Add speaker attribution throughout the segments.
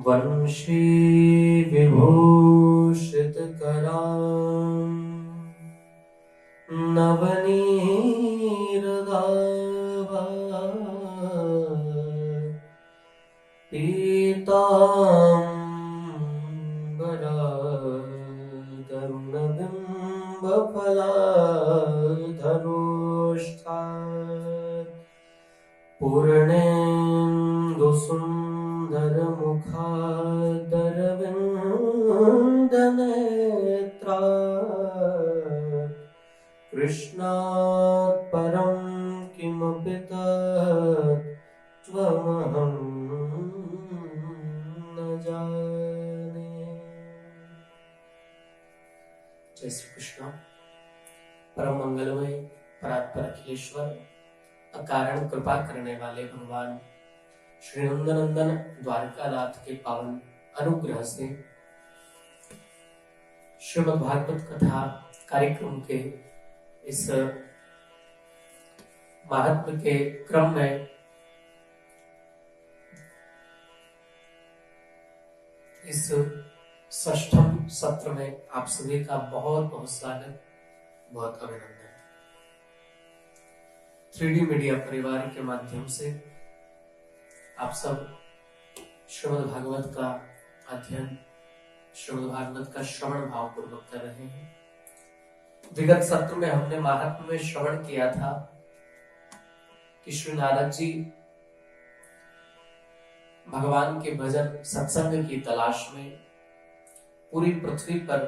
Speaker 1: वंशी विभूषित करां नवनीरदाभा पीताम्बरा तरुणबिम्बफलाधरोष्ठात् पूर्णेन्दुसुन्दरमुखादरविन्दनेत्रात् कृष्णात् परं किमपि तत् त्वमहं न जाने। जय श्री कृष्ण। परम मंगलमय परात्पर अखिलेश्वर अकारण कृपा करने वाले भगवान श्री नंदनंदन द्वारकानाथ के पावन अनुग्रह से श्रीमद् भागवत कथा कार्यक्रम के इस महात्म के क्रम में इस षष्ठम सत्र में आप सभी का बहुत बहुत स्वागत, बहुत अभिनंदन। 3D मीडिया परिवार के माध्यम से आप सब श्रीमद् भागवत का अध्ययन, श्रीमद् भागवत का श्रवण भाव पूर्वक कर रहे हैं। विगत सत्र में हमने महात्म्य में श्रवण किया था कि श्री नारद जी भगवान के भजन सत्संग की तलाश में पूरी पृथ्वी पर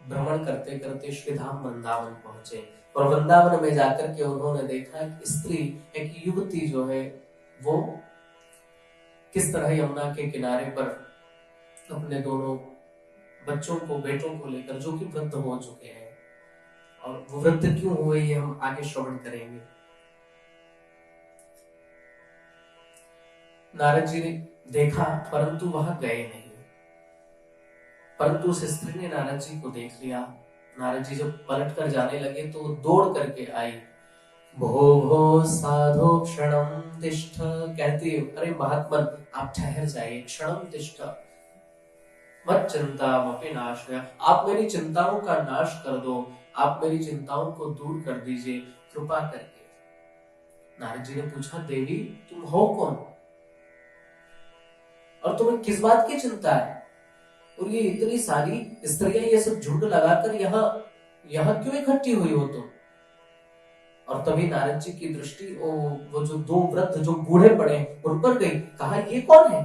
Speaker 1: भ्रमण करते करते श्री धाम वृंदावन पहुंचे और वृंदावन में जाकर के उन्होंने देखा कि स्त्री, एक युवती जो है वो किस तरह यमुना के किनारे पर अपने दोनों बच्चों को, बेटों को लेकर, जो कि वृद्ध हो चुके हैं, और वो वृद्ध क्यों हुए ये हम आगे श्रवण करेंगे। नारद जी ने देखा परंतु वहां गए नहीं, परंतु उस स्त्री ने नारद जी को देख लिया। नारद जी जब पलट कर जाने लगे तो दौड़ करके आई। भो भो साधो क्षणम तिष्ठ, कहती है अरे महात्मन आप ठहर जाइए, क्षणम तिष्ठ मत चिंता मपि नाशय, आप मेरी चिंताओं का नाश कर दो, आप मेरी चिंताओं को दूर कर दीजिए कृपा करके। नारद जी ने पूछा देवी तुम हो कौन और तुम्हें किस बात की चिंता है, और ये इतनी सारी स्त्रियां ये सब झुंड लगाकर यहाँ क्यों इकट्ठी हुई हो तुम। और तभी नारद जी की दृष्टि वो जो दो वृद्ध जो बूढ़े पड़े उन पर गई। कहा ये कौन है।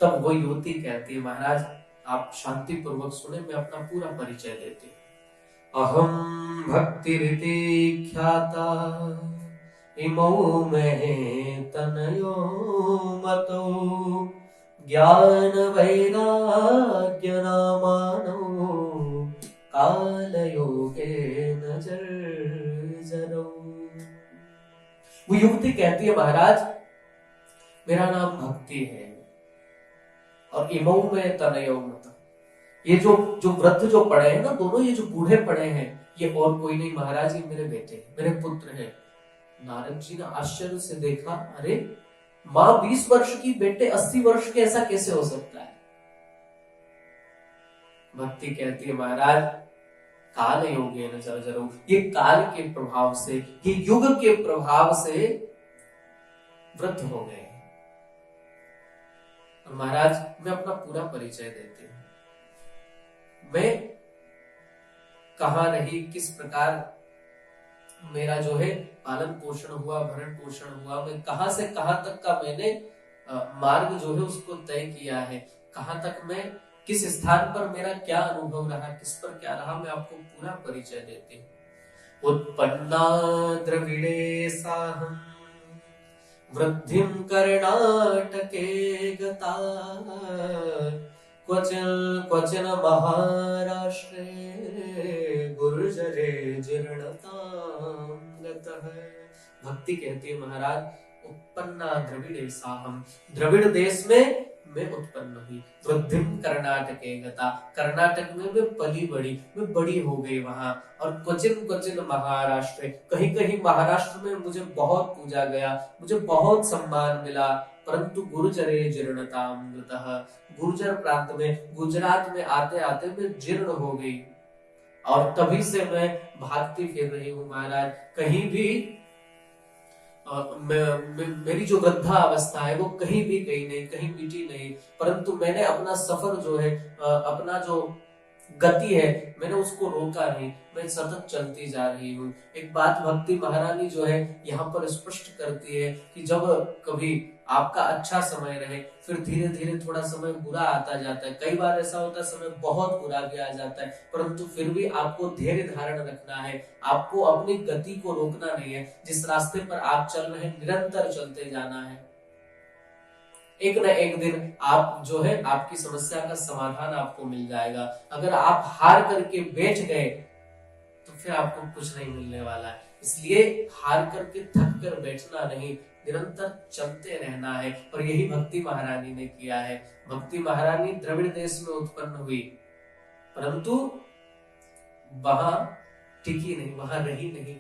Speaker 1: तब वो युवती कहती है महाराज आप शांति पूर्वक सुने, मैं अपना पूरा परिचय देती हूँ। अहम भक्तिरिति ख्याता इमौ महे तनयो मतो ज्ञान वैराग्य नामानो कालयोगेन जर्जरौ। वो युवती कहती है महाराज मेरा नाम भक्ति है और इमौ में तनयो मत, ये जो वृद्ध जो पड़े हैं ना दोनों, ये जो बूढ़े पड़े हैं ये और कोई नहीं महाराज, ये मेरे बेटे मेरे पुत्र हैं। नारद जी ने आश्चर्य से देखा, अरे माँ 20 वर्ष की, बेटे 80 वर्ष के, ऐसा कैसे हो सकता है। भक्ति कहती है महाराज काल योगेन जर्जरौ, ये काल के प्रभाव से, ये युग के प्रभाव से वृद्ध हो गए। और महाराज मैं अपना पूरा परिचय देती हूँ, मैं कहाँ रही, किस प्रकार मेरा जो है पालन पोषण हुआ, भरण पोषण हुआ, मैं कहां से कहां तक का मैंने मार्ग जो है उसको तय किया है, कहां तक मैं, किस स्थान पर मेरा क्या अनुभव रहा, किस पर क्या रहा, मैं आपको पूरा परिचय देती हूँ। उत्पन्ना द्रविड़े साहं वृद्धिं कर्णाटके गता क्वचिन महाराष्ट्रे गुर्जरे जीर्णतां गतः। भक्ति कहती है महाराज उत्पन्ना द्रविड़े साहं, द्रविड़ देश में मैं उत्पन्न हुई। वृद्धिं कर्णाटके गता, कर्नाटक में मैं पली बड़ी, मैं बड़ी हो गई वहां। और क्वचिन महाराष्ट्र, कहीं कहीं महाराष्ट्र में मुझे बहुत पूजा गया, मुझे बहुत सम्मान मिला, परंतु गुर्जरे जीर्णताम गतः, गुर्जर प्रांत में, गुजरात में आते आते मैं जीर्ण हो गई और तभी से मैं भागती फिर रही हूँ महाराज। कहीं भी मेरी जो वृद्धा अवस्था है वो कहीं भी गई नहीं, कहीं मिटी नहीं, परंतु मैंने अपना सफर जो है, अपना जो गति है, मैंने उसको रोका नहीं, मैं सतत चलती जा रही हूँ। एक बात भक्ति महारानी जो है यहाँ पर स्पष्ट करती है कि जब कभी आपका अच्छा समय रहे, फिर धीरे धीरे थोड़ा समय बुरा आता जाता है। कई बार ऐसा होता है समय बहुत बुरा भी आ जाता है, परंतु फिर भी आपको धैर्य धारण रखना है, आपको अपनी गति को रोकना नहीं है। जिस रास्ते पर आप चल रहे हैं निरंतर चलते जाना है। एक न एक दिन आप जो है आपकी समस्या का समाधान आपको मिल जाएगा। अगर आप हार करके बैठ गए तो फिर आपको कुछ नहीं मिलने वाला है। इसलिए हार करके थक कर बैठना नहीं, निरंतर चलते रहना है। और यही भक्ति महारानी ने किया है। भक्ति महारानी द्रविड़ देश में उत्पन्न हुई, परंतु वहां टिकी नहीं, वहां रही नहीं।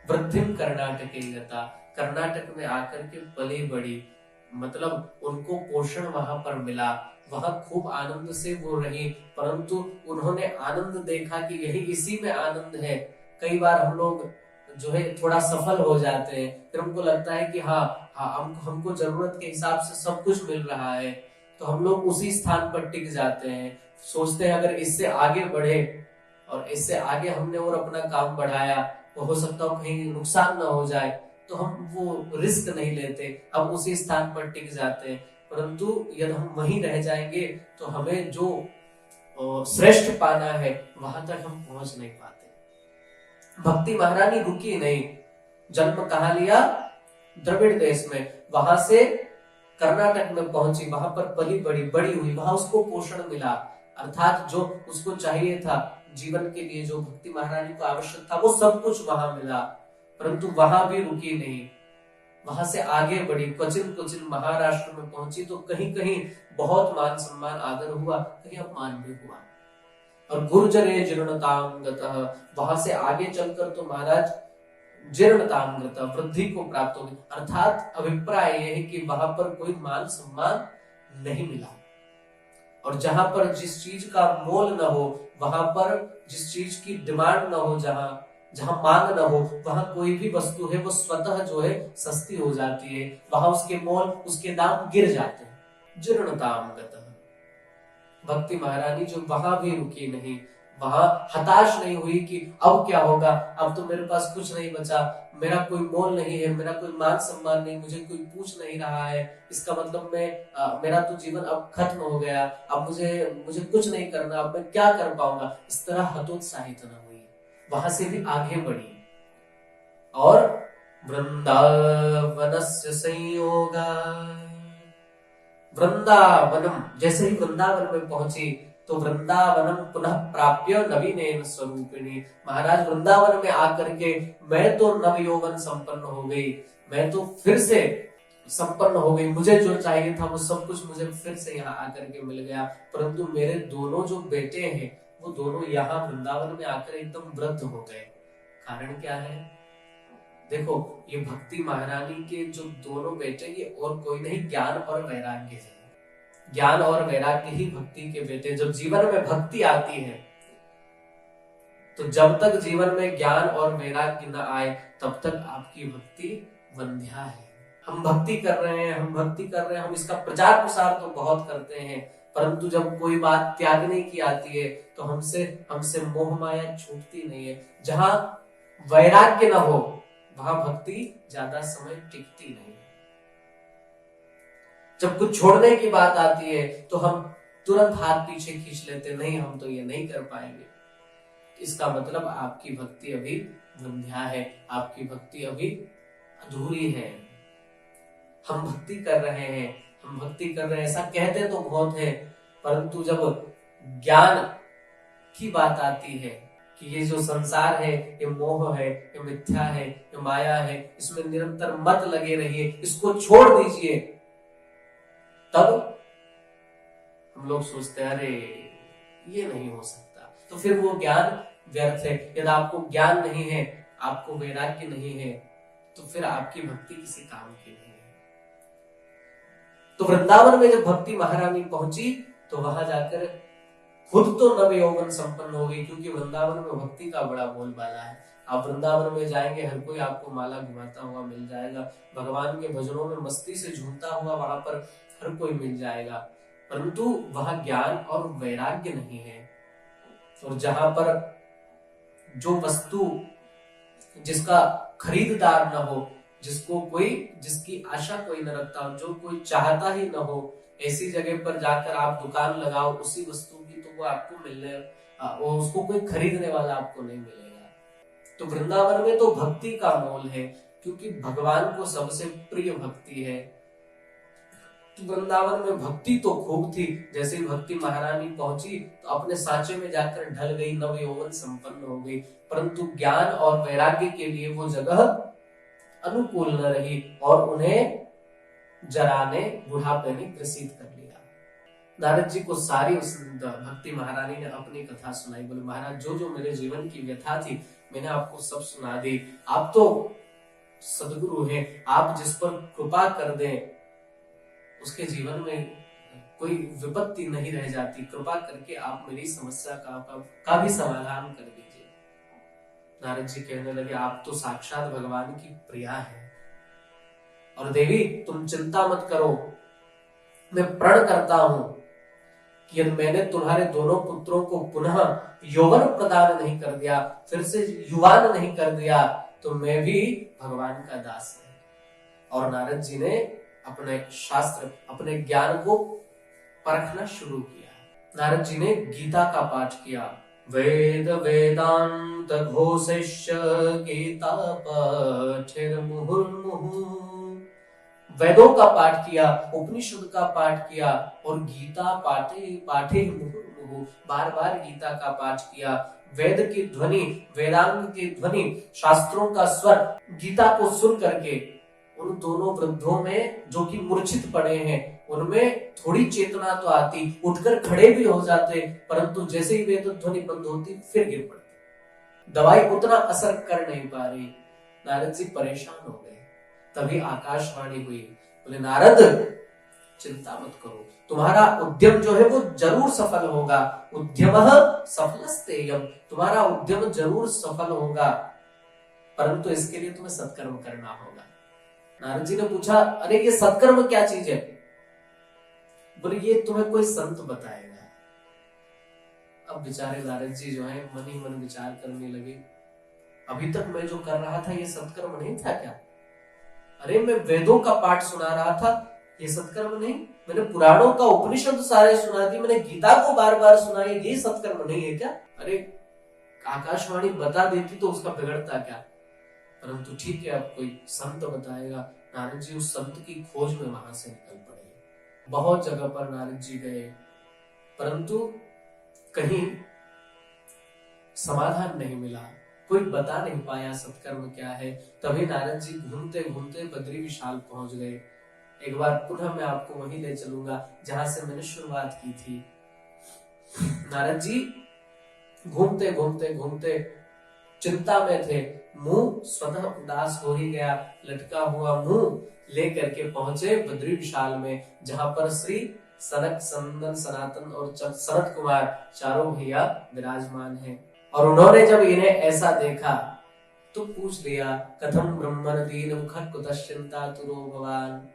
Speaker 1: वृद्धिम कर्नाटके गता, कर्नाटक में आकर के पली बड़ी, मतलब उनको पोषण वहां पर मिला, वहां खूब आनंद से वो रही, परंतु उन्होंने आनंद देखा कि यही इसी में आनंद है। कई बार हम लोग जो है थोड़ा सफल हो जाते हैं, फिर हमको लगता है कि हाँ हमको जरूरत के हिसाब से सब कुछ मिल रहा है, तो हम लोग उसी स्थान पर टिक जाते हैं। सोचते हैं अगर इससे आगे बढ़े और इससे आगे हमने और अपना काम बढ़ाया तो हो सकता हो कहीं नुकसान ना हो जाए, तो हम वो रिस्क नहीं लेते, हम उसी स्थान पर टिक जाते हैं। परंतु यदि हम वहीं रह जाएंगे तो हमें जो श्रेष्ठ पाना है वहां तक हम पहुंच नहीं पाते। भक्ति महारानी रुकी नहीं, जन्म कहाँ लिया? द्रविड़ देश में, वहां से कर्नाटक में पहुंची, वहां पर पली बड़ी हुई, वहां उसको पोषण मिला, अर्थात जो उसको चाहिए था जीवन के लिए, जो भक्ति महारानी को आवश्यक था, वो सब कुछ वहां मिला। परंतु वहां भी रुकी नहीं, वहां से आगे बढ़ी, क्वचिन महाराष्ट्र में पहुंची तो कहीं कहीं बहुत मान सम्मान आदर हुआ, कहीं अपमान भी हुआ। और गुर्जरे जीर्णताम गतः, वहां से आगे चलकर तो महाराज जीर्णताम गतः, वृद्धि को प्राप्त होगी, अर्थात अभिप्राय यह है कि वहां पर कोई मान सम्मान नहीं मिला। और जहां पर जिस चीज का मोल न हो, वहां पर जिस चीज की डिमांड न हो, जहां मांग न हो, वहां कोई भी वस्तु है वो स्वतः जो है सस्ती हो जाती है, वहां उसके मोल, उसके दाम गिर जाते हैं। जीर्णताम गतः, भक्ति महारानी जो वहां भी रुकी नहीं, वहां हताश नहीं हुई कि अब क्या होगा, अब तो मेरे पास कुछ नहीं बचा, मेरा कोई मोल नहीं है, मेरा कोई मान सम्मान नहीं, मुझे कोई पूछ नहीं रहा है, इसका मतलब मेरा तो जीवन अब खत्म हो गया, अब मुझे कुछ नहीं करना, अब मैं क्या कर पाऊंगा, इस तरह हतोत्साहित न हुई, वहां से भी आगे बढ़ी। और वृंदावनस्य संयोगा, वृंदावनम, जैसे ही वृंदावन में पहुंची तो वृंदावनम पुनः प्राप्य नवीनेन स्वरूपिणी, महाराज वृंदावन में आकर के मैं तो नव यौवन संपन्न हो गई, मैं तो फिर से संपन्न हो गई, मुझे जो चाहिए था वो सब कुछ मुझे फिर से यहाँ आकर के मिल गया। परंतु मेरे दोनों जो बेटे हैं वो दोनों यहाँ वृंदावन में आकर एकदम वृद्ध हो गए। कारण क्या है? देखो, ये भक्ति महारानी के जो दोनों बेटे, ये और कोई नहीं, ज्ञान और वैराग्य है। ज्ञान और वैराग्य ही भक्ति के बेटे। जब जीवन में भक्ति आती है तो जब तक जीवन में ज्ञान और वैराग्य न आए तब तक आपकी भक्ति वंध्या है। हम भक्ति कर रहे हैं, हम इसका प्रचार प्रसार तो बहुत करते हैं, परंतु जब कोई बात त्यागने की आती है तो हमसे मोह माया छूटती नहीं है। जहां वैराग्य न हो वहां भक्ति ज्यादा समय टिकती नहीं। जब कुछ छोड़ने की बात आती है तो हम तुरंत हाथ पीछे खींच लेते, नहीं हम तो ये नहीं कर पाएंगे। इसका मतलब आपकी भक्ति अभी वंध्या है, आपकी भक्ति अभी अधूरी है। हम भक्ति कर रहे हैं, ऐसा कहते तो बहुत है, परंतु जब ज्ञान की बात आती है कि ये जो संसार है ये मोह है, ये मिथ्या है, ये माया है, इसमें निरंतर मत लगे रहिए, इसको छोड़ दीजिए, तब हम लोग सोचते हैं अरे ये नहीं हो सकता। तो फिर वो ज्ञान व्यर्थ है। यदि आपको ज्ञान नहीं है, आपको वैराग्य नहीं है, तो फिर आपकी भक्ति किसी काम की नहीं है। तो वृंदावन में जब भक्ति महारानी पहुंची तो वहां जाकर खुद तो नव यौवन संपन्न हो गई, क्योंकि वृंदावन में भक्ति का बड़ा बोलबाला है। आप वृंदावन में जाएंगे, हर कोई आपको माला घुमाता हुआ मिल जाएगा, भगवान के भजनों में मस्ती से झूमता हुआ वहां पर हर कोई मिल जाएगा, परंतु वहां ज्ञान और वैराग्य नहीं है। और जहां पर जो वस्तु जिसका खरीददार न हो, जिसकी आशा कोई न रखता हो, जो कोई चाहता ही न हो, ऐसी जगह पर जाकर आप दुकान लगाओ उसी वस्तु की, तो वो आपको उसको कोई खरीदने वाला आपको नहीं मिलेगा। तो वृंदावन में तो भक्ति का मोल है, क्योंकि भगवान को सबसे प्रिय भक्ति है। तो वृंदावन में भक्ति तो खूब थी। जैसे ही भक्ति महारानी पहुंची तो अपने सांचे में जाकर ढल गई, नव यौवन संपन्न हो गई, परंतु ज्ञान और वैराग्य के लिए वो जगह अनुकूल न रही और उन्हें जरा ने, बुढ़ापे ने ग्रसित कर लिया। नारद जी को सारी उस भक्ति महारानी ने अपनी कथा सुनाई। बोले महाराज, जो जो मेरे जीवन की व्यथा थी मैंने आपको सब सुना दी। आप तो सदगुरु हैं, आप जिस पर कृपा कर दें उसके जीवन में कोई विपत्ति नहीं रह जाती। कृपा करके आप मेरी समस्या का भी समाधान कर दीजिए। नारद जी कहने लगे, आप तो साक्षात भगवान की प्रिया है, और देवी तुम चिंता मत करो, मैं प्रण करता हूं कि यदि मैंने तुम्हारे दोनों पुत्रों को पुनः यौवन प्रदान नहीं कर दिया, फिर से युवान नहीं कर दिया, तो मैं भी भगवान का दास हूं। और नारद जी ने अपने शास्त्र, अपने ज्ञान को परखना शुरू किया। नारद जी ने गीता का पाठ किया। वेद वेदांत घोषिष्य गीता पाठिर मुहुर्मुहुः। वेदों का पाठ किया, उपनिषद का पाठ किया, और गीता पाठे पाठे मुहुर्मुहुः, बार बार गीता का पाठ किया। वेद की ध्वनि, वेदांग की ध्वनि, शास्त्रों का स्वर, गीता को सुन करके उन दोनों वृद्धों में, जो कि मूर्छित पड़े हैं, उनमें थोड़ी चेतना तो आती, उठकर खड़े भी हो जाते, परंतु जैसे ही वेद ध्वनि बंद होती फिर गिर पड़ते। दवाई उतना असर कर नहीं पा रही। नारद जी परेशान हो गए। तभी आकाशवाणी हुई। बोले नारद, चिंता मत करो, तुम्हारा उद्यम जो है वो जरूर सफल होगा। उद्यमः सफलस्तेयम्, तुम्हारा उद्यम जरूर सफल होगा, परंतु इसके लिए तुम्हें सत्कर्म करना होगा। नारद जी ने पूछा, अरे ये सत्कर्म क्या चीज है? बोले ये तुम्हें कोई संत बताएगा। अब बेचारे नारद जी जो है मन ही मन विचार करने लगे, अभी तक मैं जो कर रहा था ये सत्कर्म नहीं था क्या? अरे मैं वेदों का पाठ सुना रहा था, ये सत्कर्म नहीं? मैंने पुराणों का उपनिषद सारे सुना दी, मैंने गीता को बार बार सुनाई, ये सत्कर्म नहीं है क्या? अरे आकाशवाणी बता देती तो उसका बिगड़ता क्या? परंतु ठीक है, अब कोई संत बताएगा। नारद जी उस संत की खोज में वहां से निकल पड़े। बहुत जगह पर नारद जी गए, परंतु कहीं समाधान नहीं मिला, कोई बता नहीं पाया सत्कर्म क्या है। तभी नारद जी घूमते घूमते बद्री विशाल पहुंच गए। एक बार पुनः मैं आपको वहीं ले चलूंगा जहां से मैंने शुरुआत की थी। नारद जी घूमते घूमते घूमते चिंता में थे, मुंह स्वतः उदास हो ही गया, लटका हुआ मुंह लेकर के पहुंचे बद्री विशाल में, जहां पर श्री सनक, सनंदन, सनातन और सनत कुमार चारों भैया विराजमान हैं। और उन्होंने जब इन्हें ऐसा देखा तो पूछ लिया, कथम ब्रह्मण दीन मुखर कुतश्चिंता तुरो भगवान।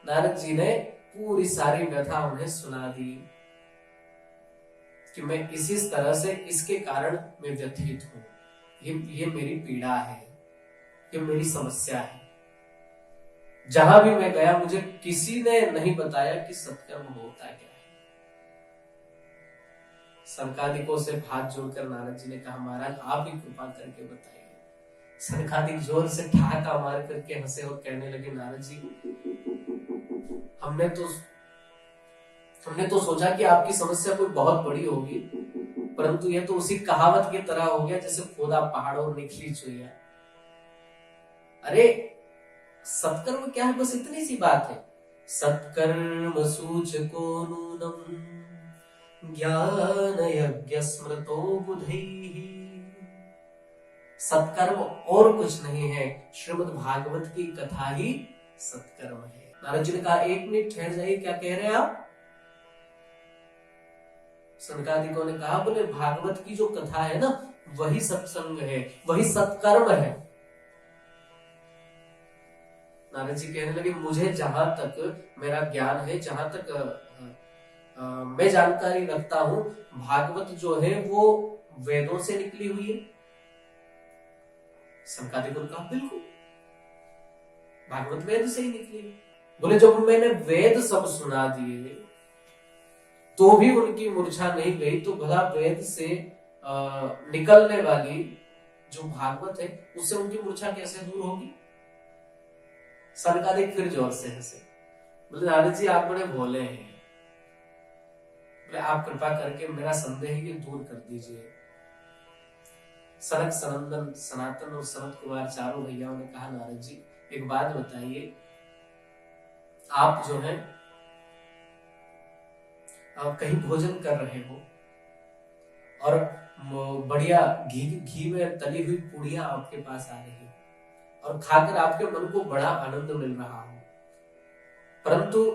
Speaker 1: नारद जी ने पूरी सारी व्यथा उन्हें सुना दी कि मैं इसी तरह से, इसके कारण मैं व्यथित हूं, ये मेरी पीड़ा है, ये मेरी समस्या है। जहां भी मैं गया मुझे किसी ने नहीं बताया कि सत्कर्म होता क्या है। सनकादिकों से हाथ जोड़कर नारद जी ने कहा, महाराज आप ही कृपा करके बताइए। सनकादिक जोर से ठहाका मार करके हंसे और कहने लगे, नारद जी हमने तो सोचा कि आपकी समस्या कोई बहुत बड़ी होगी, परंतु यह तो उसी कहावत की तरह हो गया जैसे खोदा पहाड़ों और निकली चुईया। अरे सत्कर्म क्या है? बस इतनी सी बात है। सत्कर्म सूचको नूनम ज्ञान यज्ञ स्मृतो बुधैः। सत्कर्म और कुछ नहीं है, श्रीमद् भागवत की कथा ही सत्कर्म है। नारद जी ने कहा, 1 मिनट ठहर जाइए, क्या कह रहे हैं आप? सनकादिकों ने कहा, बोले भागवत की जो कथा है ना, वही सत्संग है, वही सत्कर्म है। नारद जी कहने लगे, मुझे जहां तक मेरा ज्ञान है, जहां तक मैं जानकारी रखता हूं, भागवत जो है वो वेदों से निकली हुई है। सनकादिकों ने कहा, बिल्कुल भागवत वेद से ही निकली है। बोले जब मैंने वेद सब सुना दिए तो भी उनकी मूर्छा नहीं गई, तो भला वेद से निकलने वाली जो भागवत है उससे उनकी मूर्छा कैसे दूर होगी? सनकादिक फिर जोर से हंसे, बोले नारद जी आप बड़े भोले हैं, बोले आप कृपा करके मेरा संदेह ही दूर कर दीजिए। सनक, सनंदन, सनातन और सनत कुमार चारों भैयाओं ने कहा, नारद जी एक बात बताइए, आप जो है आप कहीं भोजन कर रहे हो और बढ़िया घी में तली हुई पूड़ियां आपके पास आ रही है और खाकर आपके मन को बड़ा आनंद मिल रहा हो, परंतु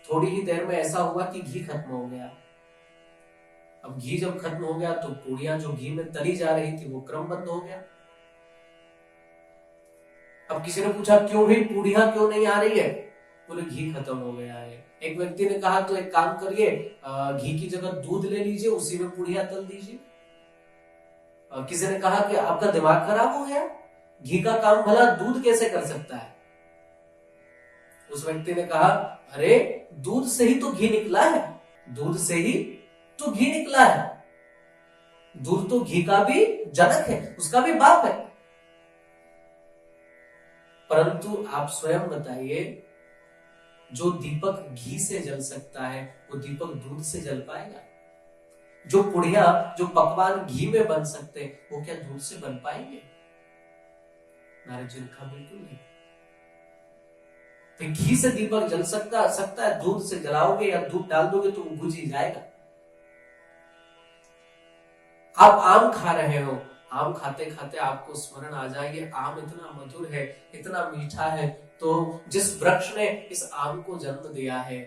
Speaker 1: थोड़ी ही देर में ऐसा हुआ कि घी खत्म हो गया। अब घी जब खत्म हो गया तो पूड़ियां जो घी में तली जा रही थी वो क्रम बंद हो गया। अब किसी ने पूछा, क्यों भी पूड़ियां क्यों नहीं आ रही है? बोले घी खत्म हो गया है। एक व्यक्ति ने कहा, तो एक काम करिए, घी की जगह दूध ले लीजिए, उसी में पूड़ियां तल दीजिए। किसी ने कहा कि आपका दिमाग खराब हो गया, घी का काम भला दूध कैसे कर सकता है? उस व्यक्ति ने कहा, अरे दूध से ही तो घी निकला है, दूध से ही तो घी निकला है, दूध तो घी का भी जनक है, उसका भी बाप है। परंतु आप स्वयं बताइए, जो दीपक घी से जल सकता है वो दीपक दूध से जल पाएगा? जो पुड़िया, जो पकवान घी में बन सकते हैं वो क्या दूध से बन पाएंगे? नारद जी ने कहा, बिल्कुल नहीं। तो घी से दीपक जल सकता है, दूध से जलाओगे या दूध डाल दोगे तो वो बुझ ही जाएगा। आप आम खा रहे हो, आम खाते खाते आपको स्मरण आ जाए, ये आम इतना मधुर है, इतना मीठा है, तो जिस वृक्ष ने इस आम को जन्म दिया है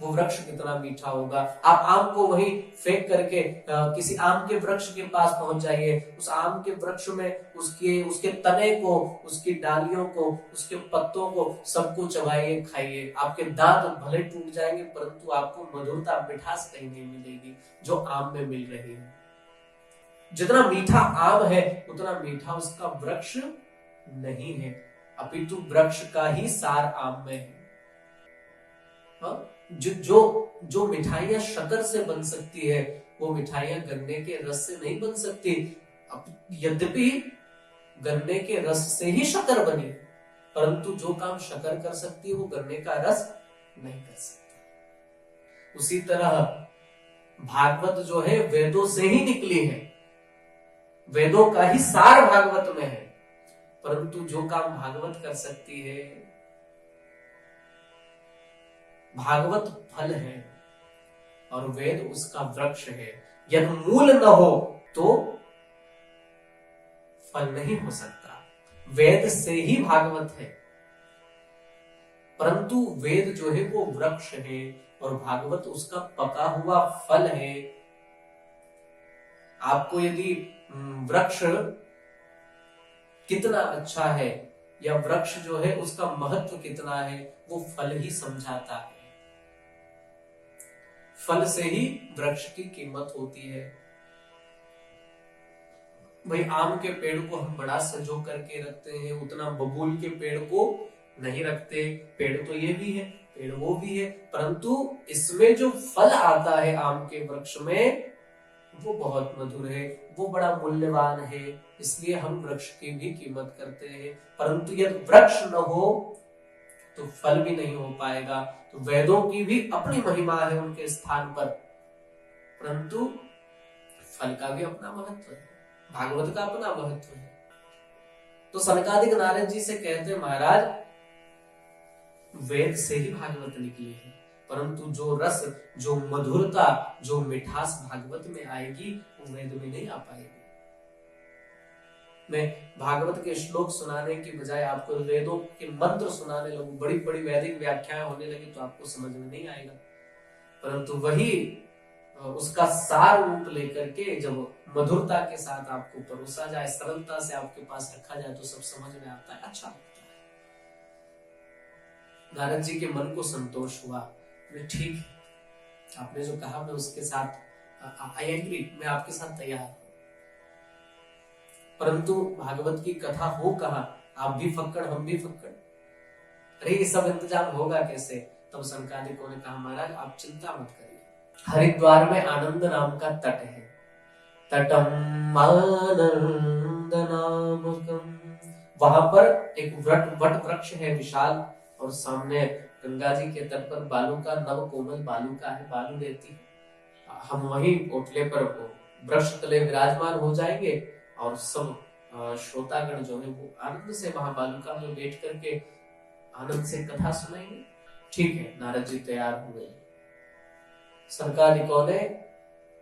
Speaker 1: वो वृक्ष कितना मीठा होगा। आप आम को वहीं फेंक करके किसी आम के वृक्ष के पास पहुंच जाइए, उस आम के वृक्ष में उसके तने को, उसकी डालियों को, उसके पत्तों को सबको चबाइए, खाइए। आपके दांत भले टूट जाएंगे परंतु आपको मधुरता, मिठास कहीं नहीं मिलेगी जो आम में मिल रही है। जितना मीठा आम है उतना मीठा उसका वृक्ष नहीं है, अपितु वृक्ष का ही सार आम में है। जो मिठाइयां शक्कर से बन सकती है वो मिठाइयां गन्ने के रस से नहीं बन सकती। यद्यपि गन्ने के रस से ही शक्कर बनी, परंतु जो काम शक्कर कर सकती है वो गन्ने का रस नहीं कर सकती। उसी तरह भागवत जो है वेदों से ही निकली है, वेदों का ही सार भागवत में है, परंतु जो काम भागवत कर सकती है, भागवत फल है और वेद उसका वृक्ष है। यदि मूल न हो तो फल नहीं हो सकता। वेद से ही भागवत है, परंतु वेद जो है वो वृक्ष है और भागवत उसका पका हुआ फल है। आपको यदि वृक्ष कितना अच्छा है या वृक्ष जो है उसका महत्व कितना है, वो फल ही समझाता है। फल से ही वृक्ष की कीमत होती है। भाई आम के पेड़ को हम बड़ा सजो करके रखते हैं, उतना बबूल के पेड़ को नहीं रखते। पेड़ तो ये भी है, पेड़ वो भी है, परंतु इसमें जो फल आता है आम के वृक्ष में वो बहुत मधुर है, वो बड़ा मूल्यवान है, इसलिए हम वृक्ष की भी कीमत करते हैं। परंतु यदि वृक्ष न हो तो फल भी नहीं हो पाएगा। तो वेदों की भी अपनी महिमा है उनके स्थान पर, परंतु फल का भी अपना महत्व है, भागवत का अपना महत्व है। तो सनकादिक नारद जी से कहते, महाराज वेद से ही भागवत निकली है, परंतु जो रस, जो मधुरता, जो मिठास भागवत में आएगी वो वेद में नहीं आ पाएगी। मैं भागवत के श्लोक सुनाने की बजाय आपको वेदों के मंत्र सुनाने लगूं, बड़ी बड़ी वैदिक व्याख्याएं होने लगी, तो आपको समझ में नहीं आएगा। परंतु वही उसका सार रूप लेकर के जब मधुरता के साथ आपको परोसा जाए, सरलता से आपके पास रखा जाए, तो सब समझ में आता है, अच्छा लगता है। नारद जी के मन को संतोष हुआ, ठीक है, आपने जो कहा मैं उसके साथ आई एग्री, मैं आपके साथ तैयार हूं, परंतु भागवत की कथा हो कहां, आप भी फक्कड़ हम भी फक्कड़, अरे ये सब इंतजाम होगा कैसे? तब सनकादिकों ने कहा महाराज आप चिंता मत करिए, हरिद्वार में आनंद नाम का तट है, तटम आनंद नामकम, वहां पर एक वट वृक्ष है विशाल, और सामने गंगा जी के तट पर बालू का नव कोमल बालू का है, बालू रहती है, हम वहीं ओटले पर वृक्ष तले विराजमान हो जाएंगे, और सब श्रोतागण जो है वो आनंद से वहां बालुका में बैठ करके आनंद से कथा सुनाएंगे। ठीक है, नारद जी तैयार हुए, सनकादिकों ने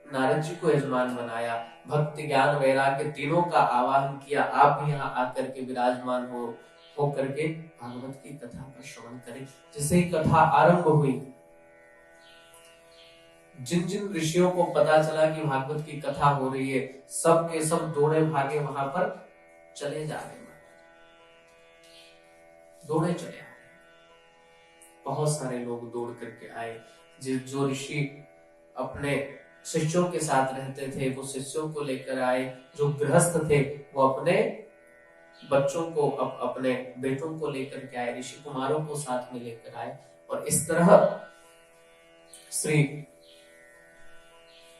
Speaker 1: नारद जी को यजमान बनाया, भक्ति ज्ञान वैराग्य तीनों का आवाहन किया, आप भी यहाँ आकर के विराजमान हो करके भागवत की कथा का श्रवण करें। जैसे ही कथा आरंभ हुई, जिन जिन ऋषियों को पता चला कि भागवत की कथा हो रही है, सब के सब दौड़े भागे वहां पर चले जा रहे, दौड़े चले आए, बहुत सारे लोग दौड़ करके आए। जो ऋषि अपने शिष्यों के साथ रहते थे वो शिष्यों को लेकर आए, जो गृहस्थ थे वो अपने बच्चों को अपने बेटों को लेकर के आए, ऋषि कुमारों को साथ में लेकर आए, और इस तरह श्री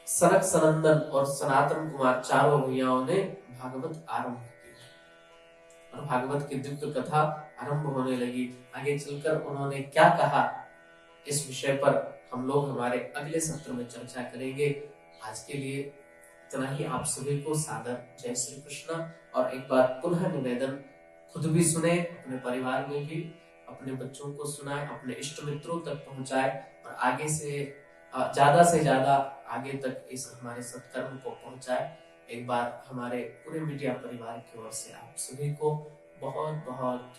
Speaker 1: सनक सनंदन और सनातन कुमार चारों भैयाओं ने भागवत आरंभ की, और भागवत की दिव्य कथा आरंभ होने लगी। आगे चलकर उन्होंने क्या कहा, इस विषय पर हम लोग हमारे अगले सत्र में चर्चा करेंगे। आज के लिए इतना ही, आप सभी को सादर जय श्री कृष्ण। और एक बार पुनः निवेदन, खुद भी सुने, अपने परिवार में भी अपने बच्चों को सुनाए, अपने इष्ट मित्रों तक पहुंचाए, और आगे से ज्यादा आगे तक इस हमारे सत्कर्म को पहुंचाए। एक बार हमारे पूरे मीडिया परिवार की ओर से आप सभी को बहुत बहुत